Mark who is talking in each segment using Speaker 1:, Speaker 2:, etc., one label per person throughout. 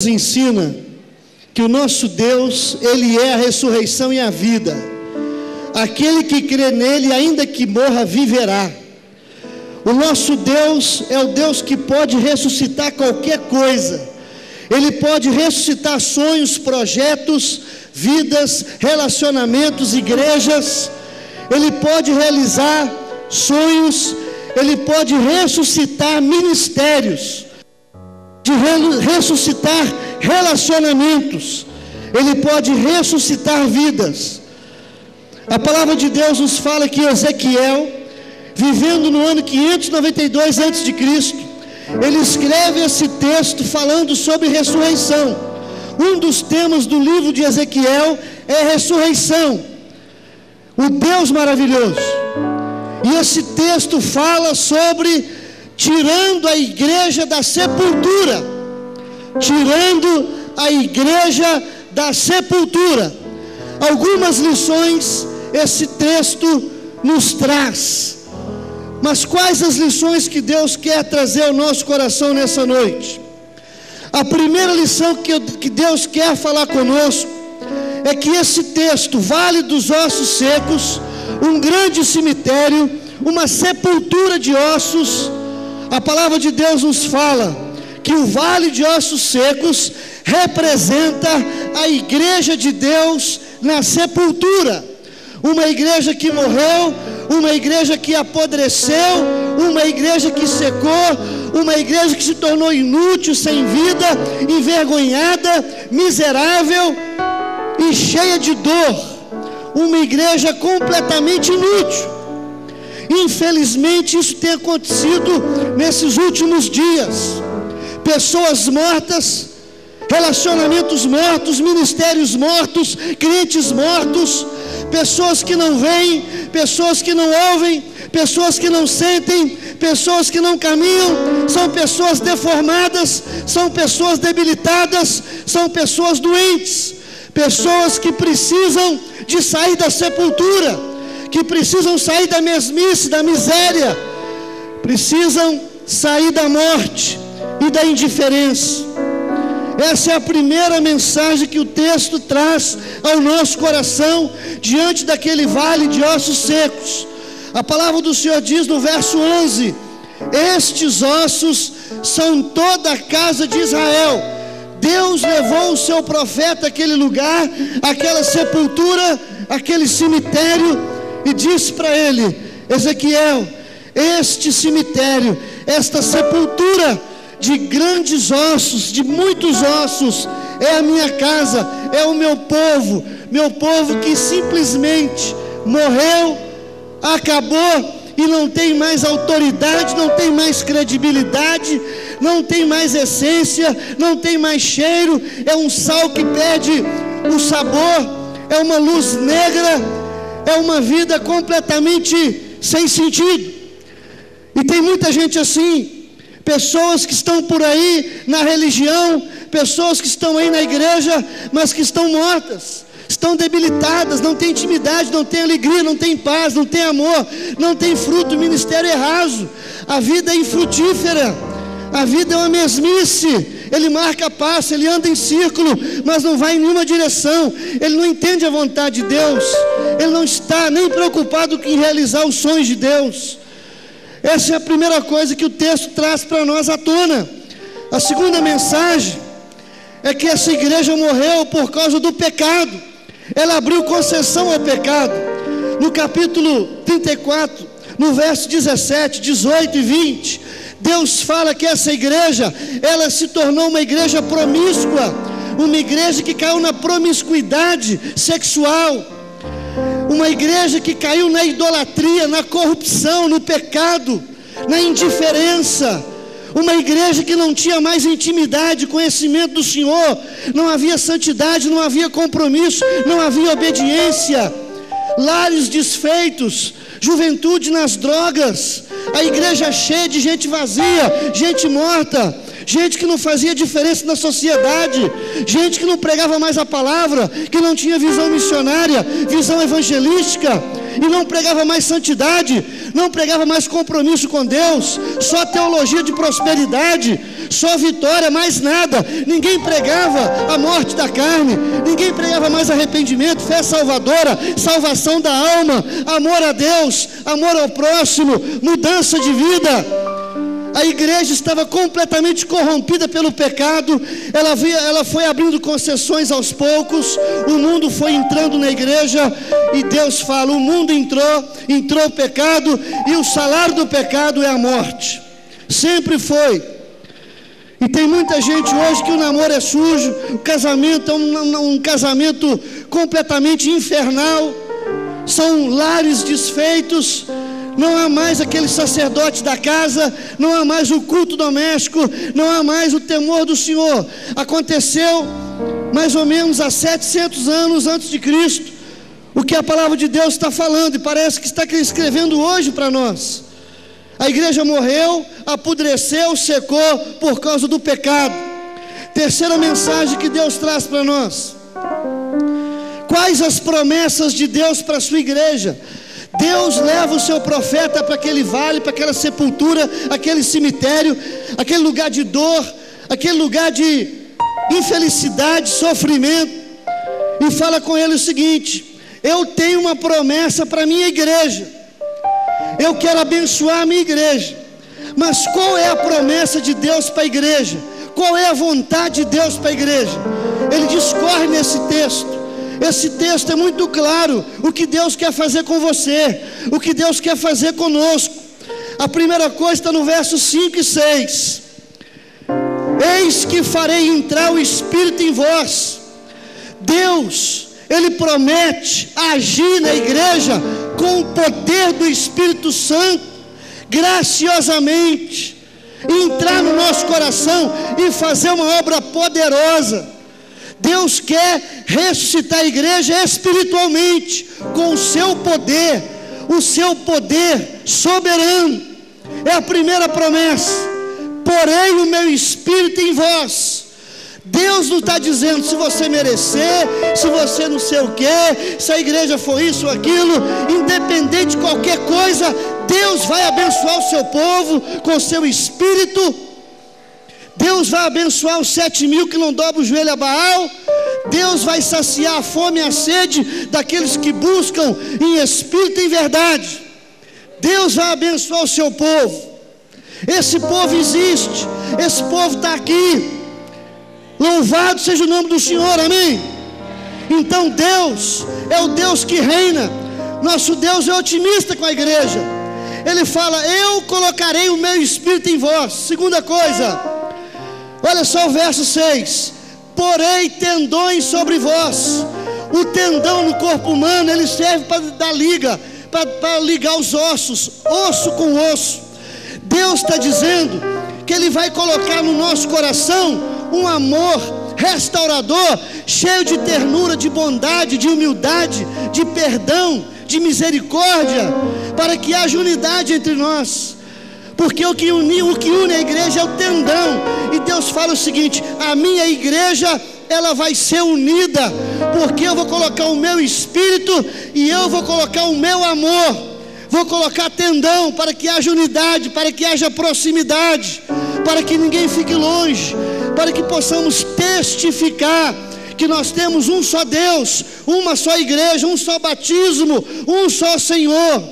Speaker 1: Nos ensina que o nosso Deus, Ele é a ressurreição e a vida. Aquele que crê nele, ainda que morra, viverá. O nosso Deus é o Deus que pode ressuscitar qualquer coisa. Ele pode ressuscitar sonhos, projetos, vidas, relacionamentos, igrejas. Ele pode realizar sonhos. Ele pode ressuscitar ministérios, de ressuscitar relacionamentos. Ele pode ressuscitar vidas. A palavra de Deus nos fala que Ezequiel, vivendo no ano 592 a.C., ele escreve esse texto falando sobre ressurreição. Um dos temas do livro de Ezequiel é a ressurreição, o Deus maravilhoso. E esse texto fala sobre tirando a igreja da sepultura. Tirando a igreja da sepultura. Algumas lições esse texto nos traz. Mas quais as lições que Deus quer trazer ao nosso coração nessa noite? A primeira lição que Deus quer falar conosco é que esse texto, Vale dos Ossos Secos, um grande cemitério, uma sepultura de ossos, a palavra de Deus nos fala que o Vale de Ossos Secos representa a igreja de Deus na sepultura. Uma igreja que morreu, uma igreja que apodreceu, uma igreja que secou, uma igreja que se tornou inútil, sem vida, envergonhada, miserável e cheia de dor. Uma igreja completamente inútil. Infelizmente isso tem acontecido nesses últimos dias. Pessoas mortas, relacionamentos mortos, ministérios mortos, crentes mortos, pessoas que não veem, pessoas que não ouvem, pessoas que não sentem, pessoas que não caminham, são pessoas deformadas, são pessoas debilitadas, são pessoas doentes, pessoas que precisam de sair da sepultura, que precisam sair da mesmice, da miséria, precisam sair da morte e da indiferença. Essa é a primeira mensagem que o texto traz ao nosso coração diante daquele vale de ossos secos. A palavra do Senhor diz no verso 11: estes ossos são toda a casa de Israel. Deus levou o seu profeta àquele lugar, àquela sepultura, àquele cemitério, e disse para ele: Ezequiel, este cemitério, esta sepultura de grandes ossos, de muitos ossos, é a minha casa, é o meu povo que simplesmente morreu, acabou e não tem mais autoridade, não tem mais credibilidade, não tem mais essência, não tem mais cheiro, é um sal que perde o sabor, é uma luz negra, é uma vida completamente sem sentido. E tem muita gente assim, pessoas que estão por aí na religião, pessoas que estão aí na igreja, mas que estão mortas, estão debilitadas, não tem intimidade, não tem alegria, não tem paz, não tem amor, não tem fruto. O ministério é raso, a vida é infrutífera, a vida é uma mesmice. Ele marca passo, ele anda em círculo, mas não vai em nenhuma direção. Ele não entende a vontade de Deus, ele não está nem preocupado em realizar os sonhos de Deus. Essa é a primeira coisa que o texto traz para nós à tona. A segunda mensagem é que essa igreja morreu por causa do pecado. Ela abriu concessão ao pecado. No capítulo 34, no verso 17, 18 e 20, Deus fala que essa igreja, ela se tornou uma igreja promíscua, uma igreja que caiu na promiscuidade sexual, uma igreja que caiu na idolatria, na corrupção, no pecado, na indiferença, uma igreja que não tinha mais intimidade, conhecimento do Senhor, não havia santidade, não havia compromisso, não havia obediência, lares desfeitos, juventude nas drogas, a igreja cheia de gente vazia, gente morta, gente que não fazia diferença na sociedade, gente que não pregava mais a palavra, que não tinha visão missionária, visão evangelística, e não pregava mais santidade, não pregava mais compromisso com Deus, só teologia de prosperidade, só vitória, mais nada. Ninguém pregava a morte da carne, ninguém pregava mais arrependimento, fé salvadora, salvação da alma, amor a Deus, amor ao próximo, mudança de vida. A igreja estava completamente corrompida pelo pecado. Ela foi abrindo concessões aos poucos. O mundo foi entrando na igreja. E Deus fala: o mundo entrou o pecado, e o salário do pecado é a morte. Sempre foi. E tem muita gente hoje que o namoro é sujo, o casamento é um casamento completamente infernal. São lares desfeitos. Não há mais aquele sacerdote da casa, não há mais o culto doméstico, não há mais o temor do Senhor. Aconteceu mais ou menos há 700 anos antes de Cristo, o que a palavra de Deus está falando, e parece que está escrevendo hoje para nós. A igreja morreu, apodreceu, secou por causa do pecado. Terceira mensagem que Deus traz para nós: quais as promessas de Deus para a sua igreja? Deus leva o seu profeta para aquele vale, para aquela sepultura, aquele cemitério, aquele lugar de dor, aquele lugar de infelicidade, sofrimento, e fala com ele o seguinte: eu tenho uma promessa para a minha igreja, eu quero abençoar a minha igreja. Mas qual é a promessa de Deus para a igreja? Qual é a vontade de Deus para a igreja? Ele discorre nesse texto. Esse texto é muito claro, o que Deus quer fazer com você, o que Deus quer fazer conosco. A primeira coisa está no versos 5 e 6. Eis que farei entrar o Espírito em vós. Deus, Ele promete agir na igreja com o poder do Espírito Santo, graciosamente, entrar no nosso coração e fazer uma obra poderosa. Deus quer ressuscitar a igreja espiritualmente, com o seu poder soberano. É a primeira promessa: porém o meu Espírito em vós. Deus não está dizendo se você merecer, se você não sei o que, se a igreja for isso ou aquilo. Independente de qualquer coisa, Deus vai abençoar o seu povo com o seu Espírito. Deus vai abençoar os 7.000 que não dobram o joelho a Baal. Deus vai saciar a fome e a sede daqueles que buscam em espírito e em verdade. Deus vai abençoar o seu povo. Esse povo existe, esse povo está aqui. Louvado seja o nome do Senhor, amém? Então Deus é o Deus que reina. Nosso Deus é otimista com a igreja. Ele fala: eu colocarei o meu Espírito em vós. Segunda coisa, olha só o verso 6: porei tendões sobre vós. O tendão no corpo humano, ele serve para dar liga, para ligar os ossos, osso com osso. Deus está dizendo que Ele vai colocar no nosso coração um amor restaurador, cheio de ternura, de bondade, de humildade, de perdão, de misericórdia, para que haja unidade entre nós. Porque o que une a igreja é o tendão. E Deus fala o seguinte: a minha igreja, ela vai ser unida, porque eu vou colocar o meu Espírito e eu vou colocar o meu amor. Vou colocar tendão para que haja unidade, para que haja proximidade, para que ninguém fique longe, para que possamos testificar que nós temos um só Deus, uma só igreja, um só batismo, um só Senhor.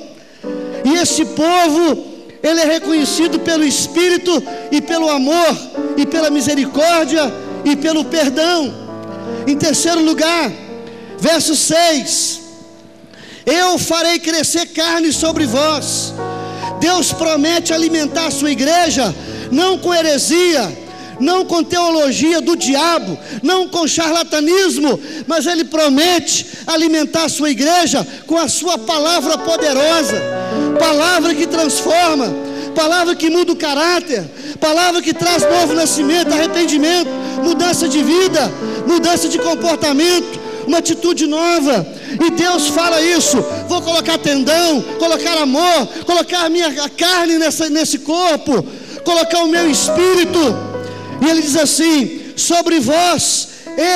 Speaker 1: E esse povo, ele é reconhecido pelo Espírito e pelo amor e pela misericórdia e pelo perdão. Em terceiro lugar, verso 6: eu farei crescer carne sobre vós. Deus promete alimentar a sua igreja, não com heresia, não com teologia do diabo, não com charlatanismo, mas Ele promete alimentar a sua igreja com a sua palavra poderosa, palavra que transforma, palavra que muda o caráter, palavra que traz novo nascimento, arrependimento, mudança de vida, mudança de comportamento, uma atitude nova. E Deus fala isso: vou colocar tendão, colocar amor, colocar a carne nesse corpo, colocar o meu Espírito. E Ele diz assim: sobre vós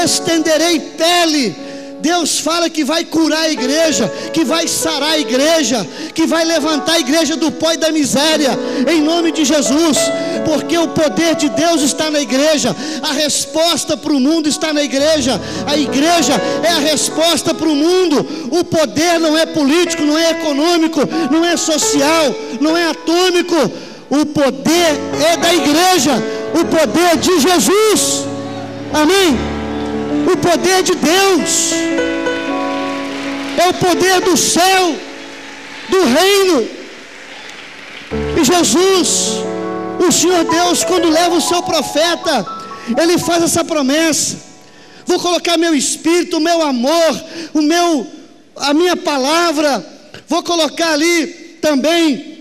Speaker 1: estenderei pele Deus fala que vai curar a igreja, que vai sarar a igreja, que vai levantar a igreja do pó e da miséria, em nome de Jesus, porque o poder de Deus está na igreja, a resposta para o mundo está na igreja, a igreja é a resposta para o mundo. O poder não é político, não é econômico, não é social, não é atômico, o poder é da igreja, o poder de Jesus, amém? O poder de Deus é o poder do céu, do reino. E Jesus, o Senhor Deus, quando leva o seu profeta, Ele faz essa promessa: vou colocar meu espírito, o meu amor, a minha palavra, vou colocar ali também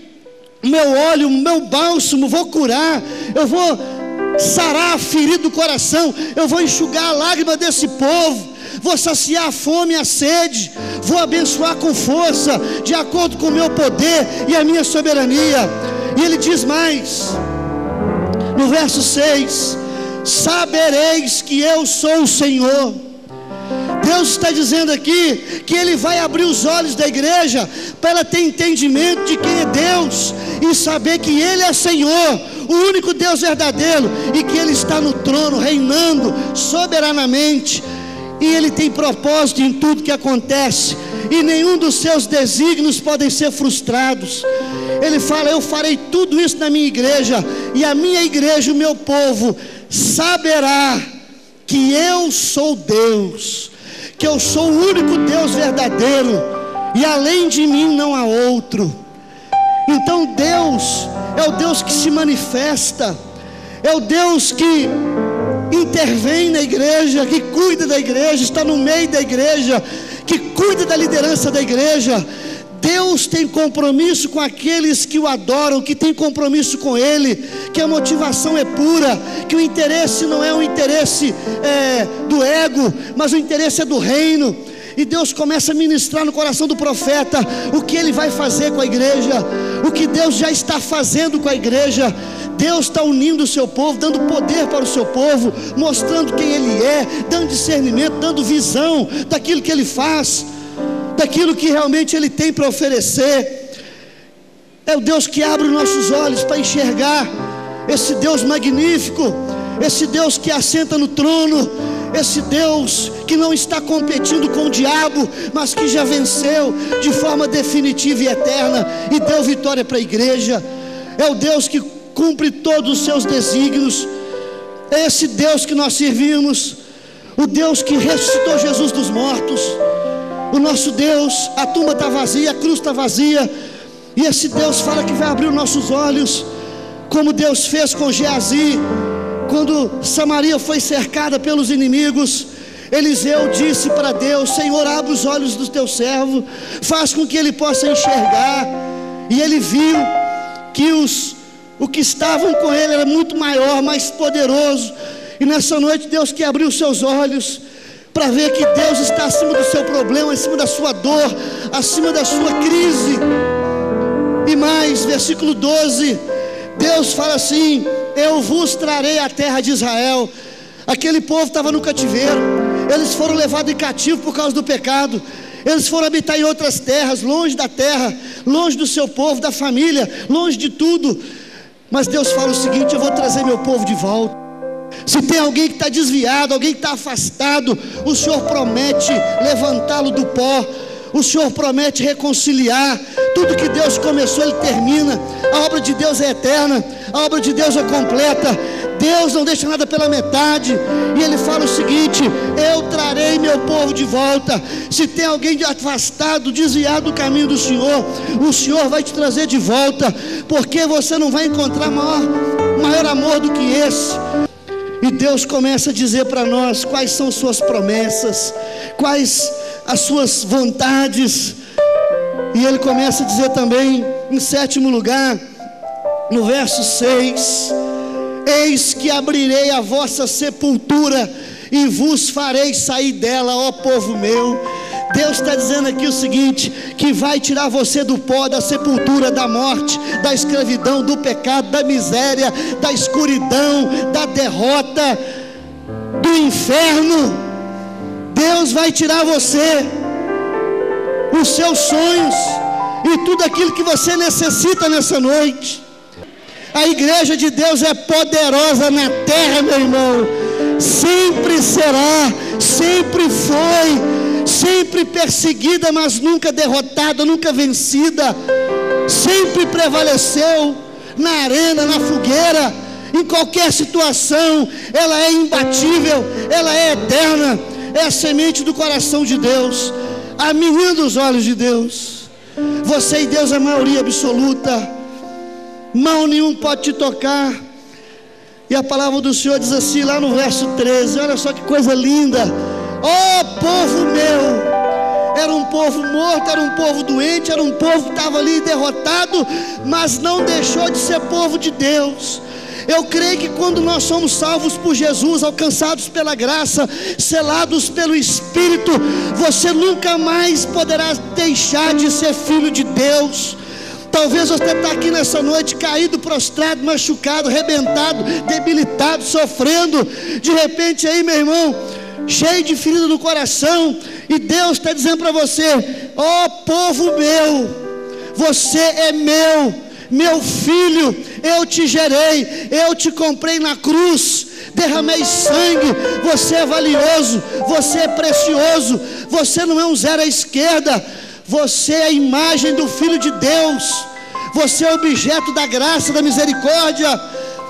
Speaker 1: o meu óleo, o meu bálsamo, vou curar, eu vou sarar a ferida do coração, eu vou enxugar a lágrima desse povo, vou saciar a fome e a sede, vou abençoar com força, de acordo com o meu poder e a minha soberania. E Ele diz mais, no verso 6, sabereis que eu sou o Senhor. Deus está dizendo aqui que Ele vai abrir os olhos da igreja para ela ter entendimento de quem é Deus e saber que Ele é Senhor, o único Deus verdadeiro, e que Ele está no trono reinando soberanamente, e Ele tem propósito em tudo que acontece, e nenhum dos seus desígnios podem ser frustrados. Ele fala: eu farei tudo isso na minha igreja, e a minha igreja, o meu povo, saberá que eu sou Deus, que eu sou o único Deus verdadeiro, e além de mim não há outro. Então Deus é o Deus que se manifesta, é o Deus que intervém na igreja, que cuida da igreja, está no meio da igreja, que cuida da liderança da igreja. Deus tem compromisso com aqueles que o adoram, que tem compromisso com Ele, que a motivação é pura, que o interesse não é um interesse do ego, mas o interesse é do reino. E Deus começa a ministrar no coração do profeta o que Ele vai fazer com a igreja, o que Deus já está fazendo com a igreja. Deus está unindo o seu povo, dando poder para o seu povo, mostrando quem Ele é, dando discernimento, dando visão daquilo que Ele faz, daquilo que realmente Ele tem para oferecer. É o Deus que abre os nossos olhos para enxergar esse Deus magnífico, esse Deus que assenta no trono, esse Deus que não está competindo com o diabo, mas que já venceu de forma definitiva e eterna e deu vitória para a igreja. É o Deus que cumpre todos os seus desígnios. É esse Deus que nós servimos, o Deus que ressuscitou Jesus dos mortos. O nosso Deus, a tumba está vazia, a cruz está vazia, e esse Deus fala que vai abrir os nossos olhos, como Deus fez com Geazi, quando Samaria foi cercada pelos inimigos. Eliseu disse para Deus: Senhor, abre os olhos do teu servo, faz com que ele possa enxergar. E ele viu que o que estavam com ele era muito maior, mais poderoso. E nessa noite Deus quer abrir os seus olhos para ver que Deus está acima do seu problema, acima da sua dor, acima da sua crise. E mais, versículo 12, Deus fala assim: eu vos trarei a terra de Israel. Aquele povo estava no cativeiro, eles foram levados em cativo por causa do pecado, eles foram habitar em outras terras, longe da terra, longe do seu povo, da família, longe de tudo. Mas Deus fala o seguinte: eu vou trazer meu povo de volta. Se tem alguém que está desviado, alguém que está afastado, o Senhor promete levantá-lo do pó, o Senhor promete reconciliar. Tudo que Deus começou, Ele termina. A obra de Deus é eterna, a obra de Deus é completa. Deus não deixa nada pela metade. E Ele fala o seguinte: eu trarei meu povo de volta. Se tem alguém de afastado, desviado do caminho do Senhor, o Senhor vai te trazer de volta, porque você não vai encontrar maior amor do que esse. E Deus começa a dizer para nós quais são suas promessas, quais as suas vontades. E Ele começa a dizer também, em sétimo lugar, no verso 6: eis que abrirei a vossa sepultura e vos farei sair dela, ó povo meu. Deus está dizendo aqui o seguinte: que vai tirar você do pó, da sepultura, da morte, da escravidão, do pecado, da miséria, da escuridão, da derrota, do inferno. Deus vai tirar você, os seus sonhos e tudo aquilo que você necessita nessa noite. A igreja de Deus é poderosa na terra, meu irmão. Sempre será, sempre foi, sempre perseguida, mas nunca derrotada, nunca vencida. Sempre prevaleceu na arena, na fogueira, em qualquer situação. Ela é imbatível, ela é eterna. É a semente do coração de Deus, a menina dos olhos de Deus. Você e Deus é maioria absoluta. Mal nenhum pode te tocar. E a palavra do Senhor diz assim lá no verso 13, olha só que coisa linda: ó povo meu. Era um povo morto, era um povo doente, era um povo que estava ali derrotado, mas não deixou de ser povo de Deus. Eu creio que quando nós somos salvos por Jesus, alcançados pela graça, selados pelo Espírito, você nunca mais poderá deixar de ser filho de Deus. Talvez você está aqui nessa noite caído, prostrado, machucado, arrebentado, debilitado, sofrendo. De repente aí, meu irmão, cheio de ferida no coração, e Deus está dizendo para você: ó povo meu, você é meu filho, eu te gerei, eu te comprei na cruz, derramei sangue, você é valioso, você é precioso, você não é um zero à esquerda, você é a imagem do Filho de Deus, você é objeto da graça, da misericórdia.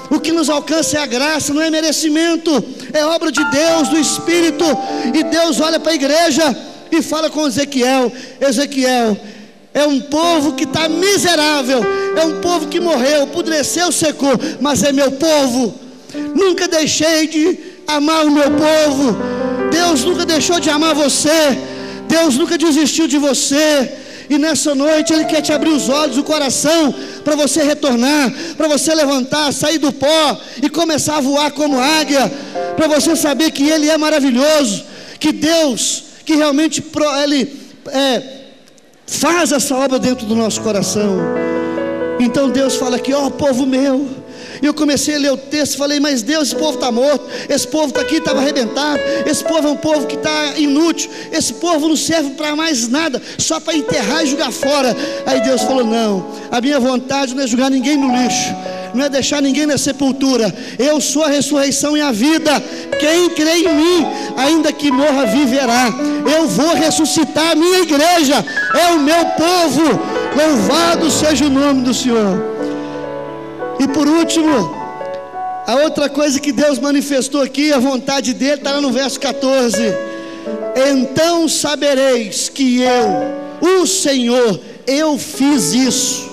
Speaker 1: O que nos alcança é a graça, não é merecimento, é obra de Deus, do Espírito. E Deus olha para a igreja e fala com Ezequiel: Ezequiel, é um povo que está miserável, é um povo que morreu, apodreceu, secou, mas é meu povo. Nunca deixei de amar o meu povo. Deus nunca deixou de amar você, Deus nunca desistiu de você. E nessa noite Ele quer te abrir os olhos, o coração, para você retornar, para você levantar, sair do pó e começar a voar como águia, para você saber que Ele é maravilhoso, que Deus, que realmente Ele faz essa obra dentro do nosso coração. Então Deus fala aqui: ó povo meu. E eu comecei a ler o texto e falei: mas Deus, esse povo está morto, esse povo está aqui, estava arrebentado, esse povo é um povo que está inútil, esse povo não serve para mais nada, só para enterrar e jogar fora. Aí Deus falou: não, a minha vontade não é jogar ninguém no lixo, não é deixar ninguém na sepultura. Eu sou a ressurreição e a vida. Quem crê em mim, ainda que morra, viverá. Eu vou ressuscitar a minha igreja, é o meu povo. Louvado seja o nome do Senhor. E por último, a outra coisa que Deus manifestou aqui, a vontade dele, está lá no verso 14: então sabereis que eu, o Senhor, eu fiz isso.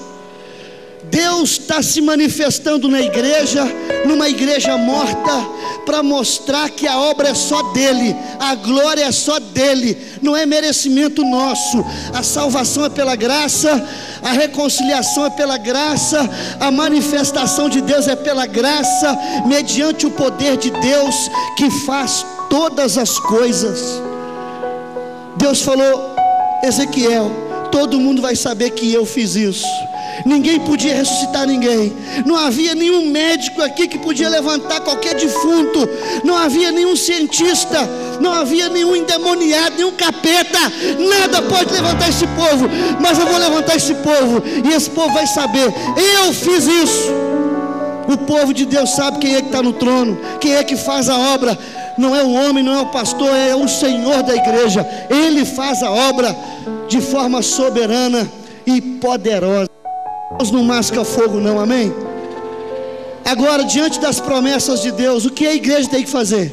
Speaker 1: Deus está se manifestando na igreja, numa igreja morta, para mostrar que a obra é só dele, a glória é só dele, não é merecimento nosso. A salvação é pela graça, a reconciliação é pela graça, a manifestação de Deus é pela graça, mediante o poder de Deus que faz todas as coisas. Deus falou: Ezequiel, todo mundo vai saber que eu fiz isso. Ninguém podia ressuscitar ninguém, não havia nenhum médico aqui que podia levantar qualquer defunto, não havia nenhum cientista, não havia nenhum endemoniado, nenhum capeta, nada pode levantar esse povo, mas eu vou levantar esse povo, e esse povo vai saber: eu fiz isso. O povo de Deus sabe quem é que está no trono, quem é que faz a obra. Não é o homem, não é o pastor, é o Senhor da igreja. Ele faz a obra de forma soberana e poderosa. Deus não masca fogo não, amém? Agora, diante das promessas de Deus, o que a igreja tem que fazer?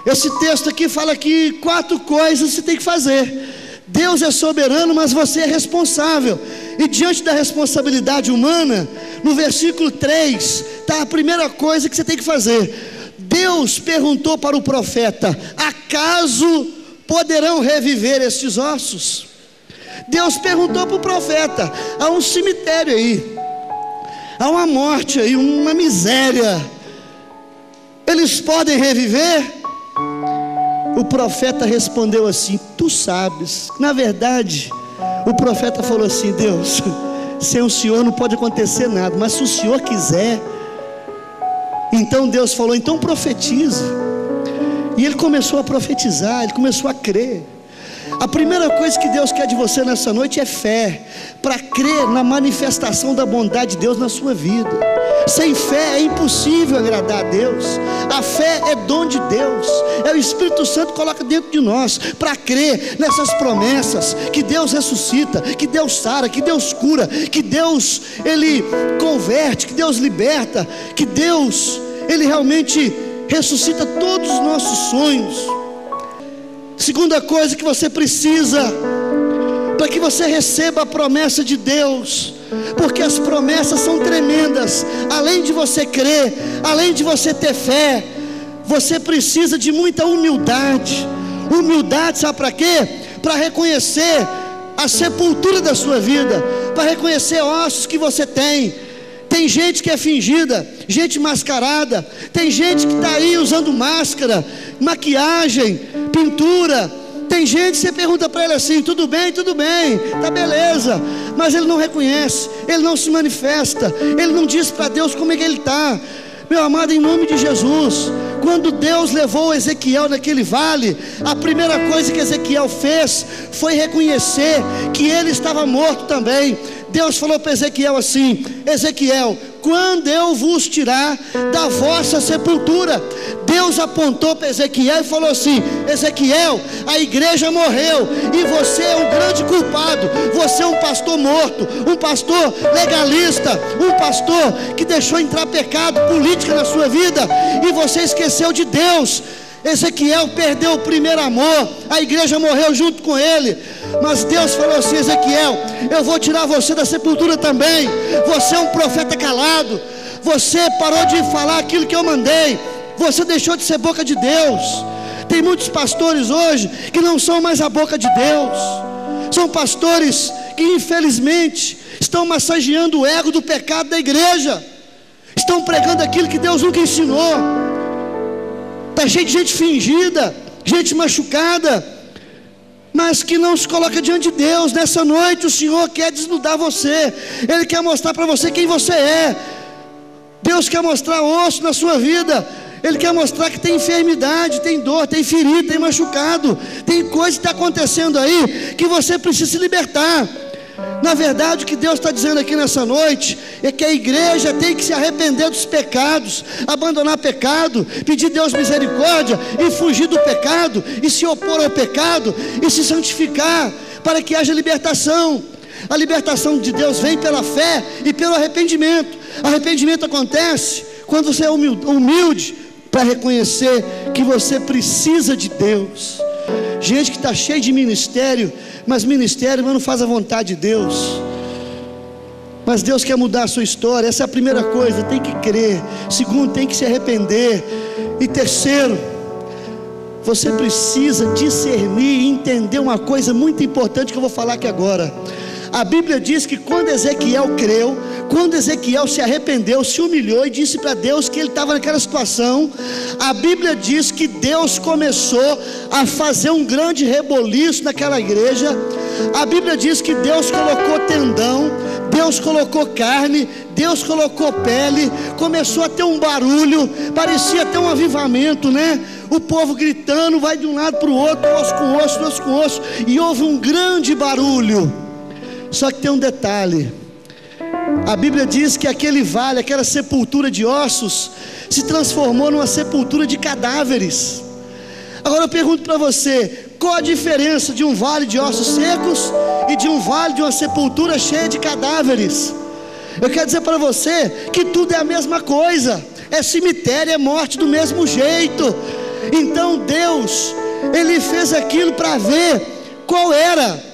Speaker 1: Esse texto aqui fala que 4 coisas você tem que fazer. Deus é soberano, mas você é responsável. E diante da responsabilidade humana, no versículo 3, está a primeira coisa que você tem que fazer. Deus perguntou para o profeta: acaso poderão reviver estes ossos? Deus perguntou para o profeta: há um cemitério aí, há uma morte aí, uma miséria, eles podem reviver? O profeta respondeu assim: tu sabes. Na verdade, o profeta falou assim: Deus, sem o Senhor não pode acontecer nada, mas se o Senhor quiser. Então Deus falou: então profetiza. E ele começou a profetizar, ele começou a crer. A primeira coisa que Deus quer de você nessa noite é fé, para crer na manifestação da bondade de Deus na sua vida. Sem fé é impossível agradar a Deus. A fé é dom de Deus, é o Espírito Santo que coloca dentro de nós, para crer nessas promessas, que Deus ressuscita, que Deus sara, que Deus cura, que Deus, Ele converte, que Deus liberta, que Deus, Ele realmente ressuscita todos os nossos sonhos. Segunda coisa que você precisa, para que você receba a promessa de Deus, porque as promessas são tremendas. Além de você crer, além de você ter fé, você precisa de muita humildade. Humildade, sabe para quê? Para reconhecer a sepultura da sua vida, para reconhecer ossos que você tem. Tem gente que é fingida, gente mascarada, tem gente que está aí usando máscara, maquiagem, pintura. Tem gente, você pergunta para ele assim: tudo bem, tá beleza, mas ele não reconhece, ele não se manifesta, ele não diz para Deus como é que ele está. Meu amado, em nome de Jesus, quando Deus levou Ezequiel naquele vale, a primeira coisa que Ezequiel fez foi reconhecer que ele estava morto também. Deus falou para Ezequiel assim: Ezequiel, quando eu vos tirar da vossa sepultura. Deus apontou para Ezequiel e falou assim: Ezequiel, a igreja morreu e você é um grande culpado. Você é um pastor morto, um pastor legalista, um pastor que deixou entrar pecado, política na sua vida, e você esqueceu de Deus. Ezequiel perdeu o primeiro amor, a igreja morreu junto com ele. Mas Deus falou assim: Ezequiel, eu vou tirar você da sepultura também. Você é um profeta calado, você parou de falar aquilo que eu mandei, você deixou de ser boca de Deus. Tem muitos pastores hoje que não são mais a boca de Deus, são pastores que infelizmente estão massageando o ego do pecado da igreja, estão pregando aquilo que Deus nunca ensinou. Está cheio de gente fingida, gente machucada, mas que não se coloca diante de Deus. Nessa noite o Senhor quer desnudar você, Ele quer mostrar para você quem você é. Deus quer mostrar osso na sua vida, Ele quer mostrar que tem enfermidade, tem dor, tem ferido, tem machucado, tem coisa que está acontecendo aí, que você precisa se libertar. Na verdade, o que Deus está dizendo aqui nessa noite é que a igreja tem que se arrepender dos pecados, abandonar pecado, pedir a Deus misericórdia e fugir do pecado, e se opor ao pecado e se santificar, para que haja libertação. A libertação de Deus vem pela fé e pelo arrependimento. Arrependimento acontece quando você é humilde para reconhecer que você precisa de Deus. Gente que está cheio de ministério, mas não faz a vontade de Deus. Mas Deus quer mudar a sua história. Essa é a primeira coisa, tem que crer. Segundo, tem que se arrepender. E terceiro, você precisa discernir e entender uma coisa muito importante que eu vou falar aqui agora. A Bíblia diz que quando Ezequiel creu, quando Ezequiel se arrependeu, se humilhou e disse para Deus que ele estava naquela situação, a Bíblia diz que Deus começou a fazer um grande reboliço naquela igreja. A Bíblia diz que Deus colocou tendão, Deus colocou carne, Deus colocou pele, começou a ter um barulho, parecia até um avivamento, né? O povo gritando, vai de um lado para o outro, osso com osso, osso com osso, e houve um grande barulho. Só que tem um detalhe: a Bíblia diz que aquele vale, aquela sepultura de ossos, se transformou numa sepultura de cadáveres. Agora eu pergunto para você: qual a diferença de um vale de ossos secos e de um vale de uma sepultura cheia de cadáveres? Eu quero dizer para você que tudo é a mesma coisa, é cemitério, é morte do mesmo jeito. Então Deus, Ele fez aquilo para ver qual era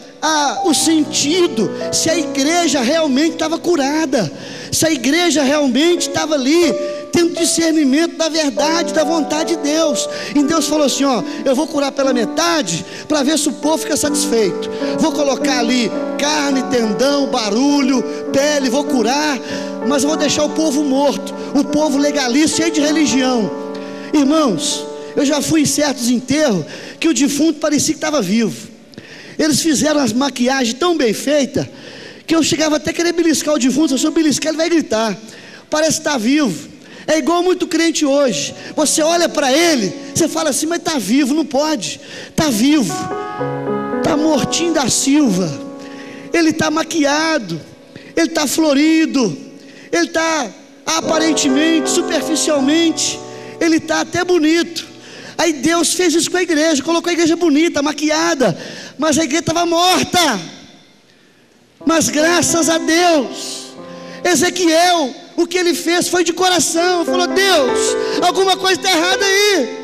Speaker 1: o sentido, se a igreja realmente estava curada, se a igreja realmente estava ali tendo discernimento da verdade, da vontade de Deus. E Deus falou assim: ó, eu vou curar pela metade, para ver se o povo fica satisfeito. Vou colocar ali carne, tendão, barulho, pele, vou curar, mas eu vou deixar o povo morto, o povo legalista, cheio de religião. Irmãos, eu já fui em certos enterros que o defunto parecia que estava vivo. Eles fizeram as maquiagens tão bem feitas que eu chegava até a querer beliscar o defunto. Se eu beliscar, ele vai gritar. Parece que está vivo. É igual muito crente hoje. Você olha para ele, você fala assim, mas está vivo, não pode. Está vivo, está mortinho da Silva. Ele está maquiado, ele está florido, ele está aparentemente, superficialmente, ele está até bonito. Aí Deus fez isso com a igreja, colocou a igreja bonita, maquiada, mas a igreja estava morta. Mas graças a Deus, Ezequiel, o que ele fez foi de coração. Falou, Deus, alguma coisa está errada aí,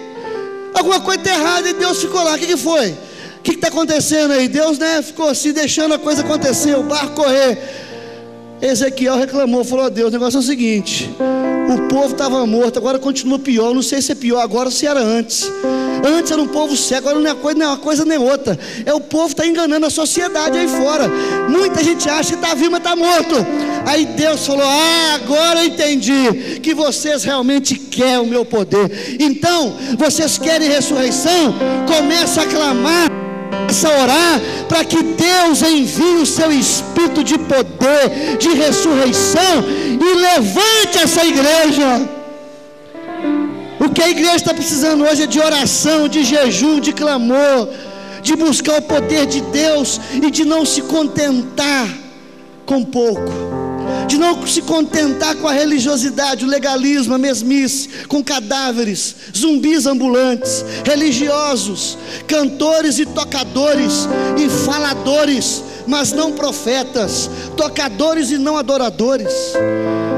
Speaker 1: alguma coisa está errada. E Deus ficou lá. O que foi? O que está acontecendo aí? Deus, ficou assim, deixando a coisa acontecer, o barco correr. Ezequiel reclamou, falou, Deus, o negócio é o seguinte, o povo estava morto, agora continua pior. Não sei se é pior agora ou se era antes. Antes era um povo cego, agora não é uma coisa nem outra. O povo está enganando a sociedade aí fora. Muita gente acha que está vivo, mas está morto. Aí Deus falou, agora eu entendi que vocês realmente querem o meu poder. Então, vocês querem ressurreição? Começa a clamar, começa a orar, para que Deus envie o seu Espírito de poder, de ressurreição, e levante essa igreja. O que a igreja está precisando hoje é de oração, de jejum, de clamor, de buscar o poder de Deus e de não se contentar com pouco, de não se contentar com a religiosidade, o legalismo, a mesmice, com cadáveres, zumbis ambulantes, religiosos, cantores e tocadores e faladores, mas não profetas, tocadores e não adoradores.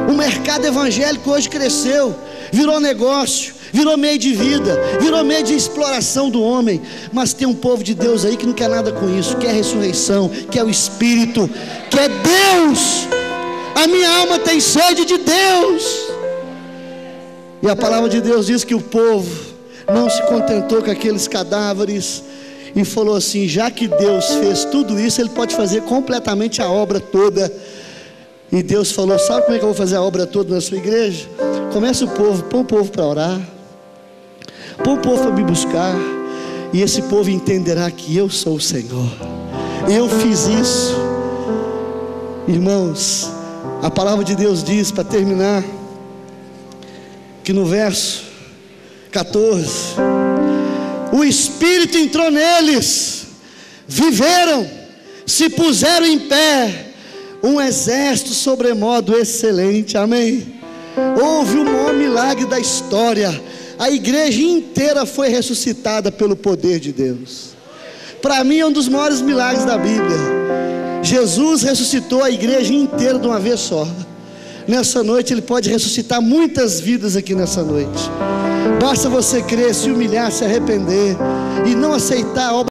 Speaker 1: O mercado evangélico hoje cresceu, virou negócio, virou meio de vida, virou meio de exploração do homem. Mas tem um povo de Deus aí que não quer nada com isso, quer ressurreição, quer o Espírito, quer Deus. A minha alma tem sede de Deus. E a palavra de Deus diz que o povo não se contentou com aqueles cadáveres e falou assim, já que Deus fez tudo isso, Ele pode fazer completamente a obra toda. E Deus falou, sabe como é que eu vou fazer a obra toda na sua igreja? Começa o povo, põe o povo para orar, põe o povo para me buscar, e esse povo entenderá que eu sou o Senhor. Eu fiz isso. Irmãos, a palavra de Deus diz, para terminar, que no verso 14, o Espírito entrou neles, viveram, se puseram em pé, um exército sobremodo excelente. Amém. Houve o maior milagre da história. A igreja inteira foi ressuscitada pelo poder de Deus. Para mim é um dos maiores milagres da Bíblia. Jesus ressuscitou a igreja inteira de uma vez só. Nessa noite Ele pode ressuscitar muitas vidas aqui nessa noite. Basta você crer, se humilhar, se arrepender e não aceitar a obra